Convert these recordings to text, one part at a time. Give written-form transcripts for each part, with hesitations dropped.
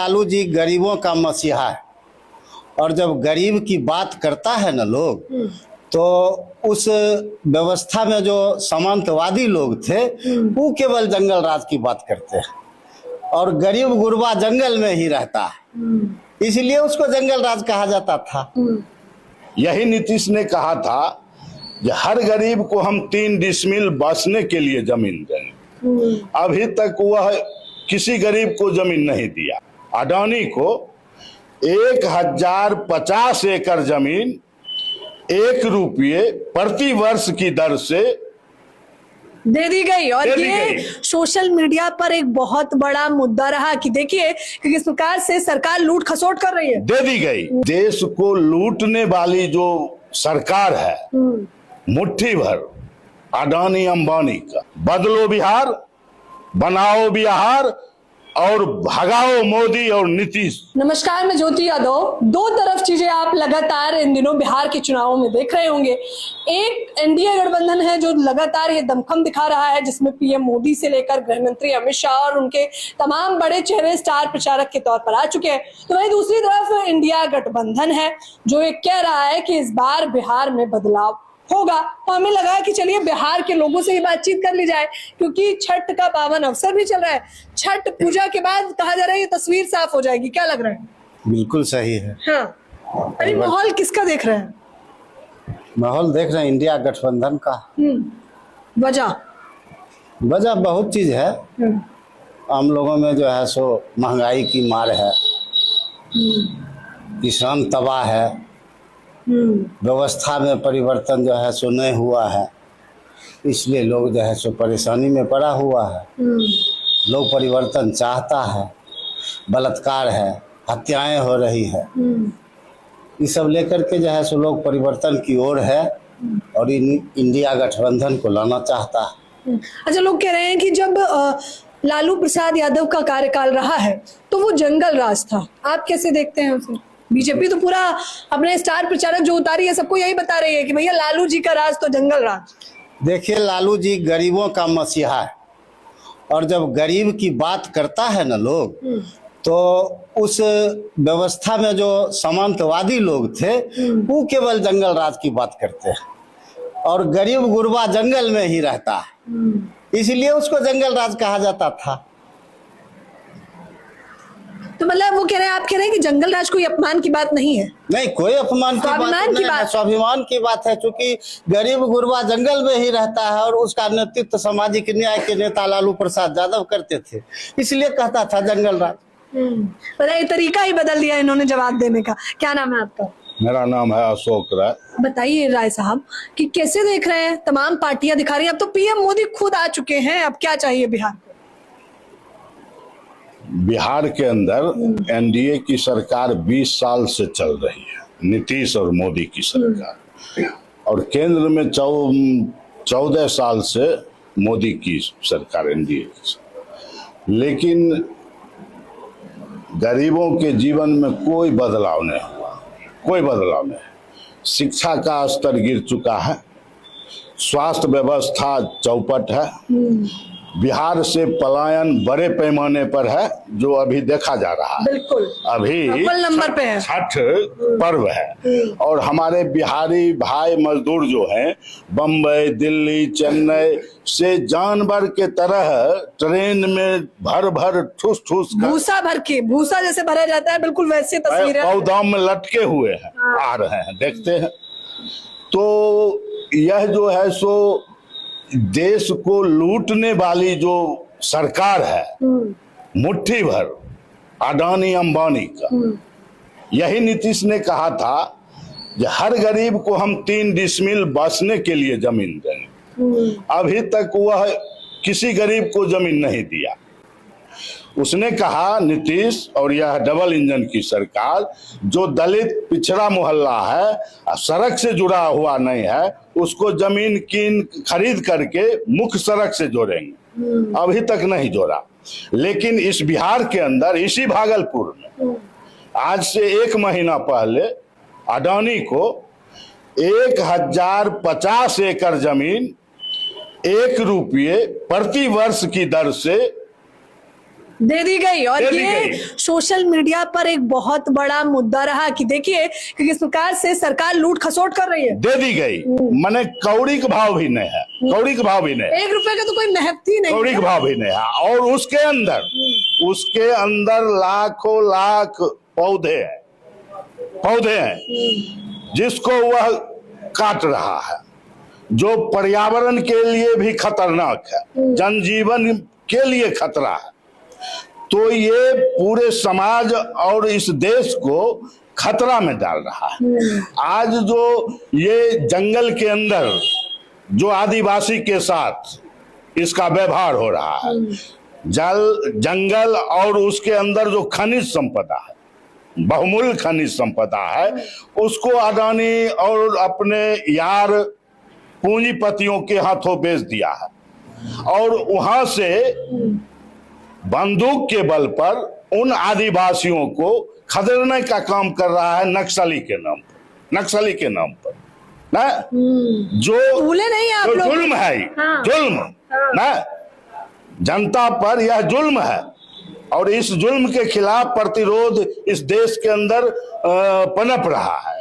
लालू जी गरीबों का मसीहा है और जब गरीब की बात करता है ना लोग तो उस व्यवस्था में जो सामंतवादी लोग थे वो केवल जंगल राज की बात करते हैं और गरीब गुरबा जंगल में ही रहता है, इसलिए उसको जंगल राज कहा जाता था। यही नीतीश ने कहा था कि हर गरीब को हम 3 डिसमिल बसने के लिए जमीन देंगे। अभी तक वह किसी गरीब को जमीन नहीं दिया। अडानी को 1050 एकड़ जमीन 1 रुपये प्रति वर्ष की दर से दे दी गई और ये सोशल मीडिया पर एक बहुत बड़ा मुद्दा रहा कि देखिए कि किस प्रकार से सरकार लूट खसोट कर रही है। दे दी गई। देश को लूटने वाली जो सरकार है मुट्ठी भर अडानी अंबानी का, बदलो बिहार बनाओ बिहार और भगाओ मोदी और नीतीश। नमस्कार, मैं ज्योति यादव। दो तरफ चीजें आप लगातार इन दिनों बिहार के चुनावों में देख रहे होंगे। एक एनडीए गठबंधन है जो लगातार ये दमखम दिखा रहा है, जिसमें पीएम मोदी से लेकर गृह मंत्री अमित शाह और उनके तमाम बड़े चेहरे स्टार प्रचारक के तौर पर आ चुके हैं। तो वहीं दूसरी तरफ इंडिया गठबंधन है जो ये कह रहा है कि इस बार बिहार में बदलाव होगा। तो हमें लगा कि चलिए बिहार के लोगों से ही बातचीत कर ली जाए, क्योंकि छठ का पावन अवसर भी चल रहा है। छठ पूजा के बाद कहा जा रहा है ये तस्वीर साफ हो जाएगी, क्या लग रहा है? बिल्कुल सही है। हाँ, अरे माहौल किसका देख रहे हैं? माहौल देख रहे हैं इंडिया गठबंधन का। वजह बहुत चीज है। हम लोगों में जो है सो महंगाई की मार है, किसान तबाह है, व्यवस्था में परिवर्तन जो है सो नहीं हुआ है, इसलिए लोग जो है सो परेशानी में पड़ा हुआ है। लोग परिवर्तन चाहता है, बलात्कार है, हत्याएं हो रही है, ये सब लेकर के जो है सो लोग परिवर्तन की ओर है और इंडिया गठबंधन को लाना चाहता है। अच्छा, लोग कह रहे हैं कि जब लालू प्रसाद यादव का कार्यकाल रहा है तो वो जंगल राज था, आप कैसे देखते हैं उसे? बीजेपी तो पूरा अपने स्टार प्रचारक जो उतारी है सबको यही बता रही है कि भैया लालू जी का राज तो जंगल राज। देखिए, लालू जी गरीबों का मसीहा है और जब गरीब की बात करता है ना लोग तो उस व्यवस्था में जो सामंतवादी लोग थे वो केवल जंगल राज की बात करते हैं और गरीब गुरबा जंगल में ही रहता है, इसलिए उसको जंगल राज कहा जाता था। तो मतलब वो कह रहे हैं, आप कह रहे हैं कि जंगल राज कोई अपमान की बात नहीं है? नहीं, कोई अपमान की बात नहीं है, स्वाभिमान की बात है। क्योंकि गरीब गुरबा जंगल में ही रहता है और उसका नेतृत्व सामाजिक न्याय के नेता लालू प्रसाद यादव करते थे, इसलिए कहता था जंगल राज। बताइए, तरीका ही बदल दिया इन्होंने जवाब देने का। क्या नाम है आपका? मेरा नाम है अशोक राय। बताइए राय साहब कि कैसे देख रहे हैं, तमाम पार्टियां दिखा रही हैं, अब तो पीएम मोदी खुद आ चुके हैं, अब क्या चाहिए बिहार को? बिहार के अंदर एनडीए की सरकार 20 साल से चल रही है, नीतीश और मोदी की सरकार, और केंद्र में 14 साल से मोदी की सरकार, एनडीए की। लेकिन गरीबों के जीवन में कोई बदलाव नहीं हुआ, कोई बदलाव नहीं। शिक्षा का स्तर गिर चुका है, स्वास्थ्य व्यवस्था चौपट है, बिहार से पलायन बड़े पैमाने पर है जो अभी देखा जा रहा है। बिल्कुल, अभी अव्वल नंबर पे है। छठ पर्व है और हमारे बिहारी भाई मजदूर जो हैं बम्बई, दिल्ली, चेन्नई से जानवर के तरह ट्रेन में भर भर ठूस ठूस भूसा जैसे भरा जाता है, बिल्कुल वैसे तस्वीरें पौधाओं में लटके हुए हैं, आ रहे हैं, देखते हैं। तो यह जो है सो देश को लूटने वाली जो सरकार है मुट्ठी भर अडानी अंबानी का, यही नीतीश ने कहा था कि हर गरीब को हम 3 डिसमिल बसने के लिए जमीन देंगे। अभी तक वह किसी गरीब को जमीन नहीं दिया। उसने कहा नीतीश और यह डबल इंजन की सरकार जो दलित पिछड़ा मोहल्ला है, सड़क से जुड़ा हुआ नहीं है, उसको जमीन खरीद करके मुख्य सड़क से जोड़ेंगे। अभी तक नहीं जोड़ा। लेकिन इस बिहार के अंदर, इसी भागलपुर में आज से 1 महीना पहले अडानी को 1050 एकड़ जमीन 1 रुपये प्रति वर्ष की दर से दे दी गई। और दे दी ये गई। सोशल मीडिया पर एक बहुत बड़ा मुद्दा रहा कि देखिए कि किस प्रकार से सरकार लूट खसोट कर रही है। दे दी गई, माने कौड़ी का भाव भी नहीं है, कौड़ी का भाव भी नहीं है, 1 रुपए का तो कोई महत्व ही नहीं कौड़ी का है। भाव भी नहीं है। और उसके अंदर लाखों लाख पौधे हैं जिसको वह काट रहा है, जो पर्यावरण के लिए भी खतरनाक है, जनजीवन के लिए खतरा है। तो ये पूरे समाज और इस देश को खतरा में डाल रहा है। आज जो ये जंगल के अंदर जो आदिवासी के साथ इसका व्यवहार हो रहा है, जंगल और उसके अंदर जो खनिज संपदा है, बहुमूल्य खनिज संपदा है, उसको अडानी और अपने यार पूंजीपतियों के हाथों बेच दिया है। और वहां से बंदूक के बल पर उन आदिवासियों को खदेड़ने का काम कर रहा है नक्सली के नाम पर ना, जो भूले नहीं आप लोग। जुल्म है, हाँ। जुल्म ना, जनता पर यह जुल्म है। और इस जुल्म के खिलाफ प्रतिरोध इस देश के अंदर पनप रहा है।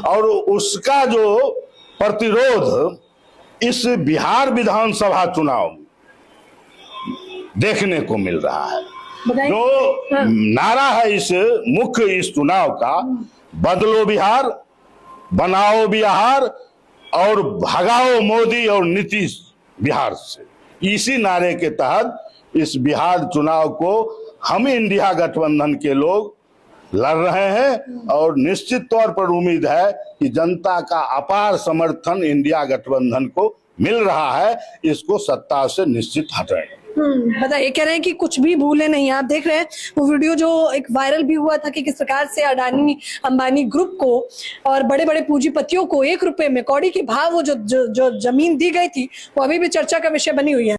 और उसका जो प्रतिरोध इस बिहार विधानसभा चुनाव में देखने को मिल रहा है। जो नारा है इस चुनाव का, बदलो बिहार, बनाओ बिहार और भगाओ मोदी और नीतीश बिहार से, इसी नारे के तहत इस बिहार चुनाव को हम इंडिया गठबंधन के लोग लड़ रहे हैं। और निश्चित तौर पर उम्मीद है कि जनता का अपार समर्थन इंडिया गठबंधन को मिल रहा है, इसको सत्ता से निश्चित हटाएंगे। बताइए, कह रहे हैं कि कुछ भी भूले नहीं। आप देख रहे हैं वो वीडियो जो एक वायरल भी हुआ था कि किस प्रकार से अडानी अंबानी ग्रुप को और बड़े बड़े पूंजीपतियों को 1 रुपए में कौड़ी के भाव वो जो जमीन दी गई थी, वो अभी भी चर्चा का विषय बनी हुई है।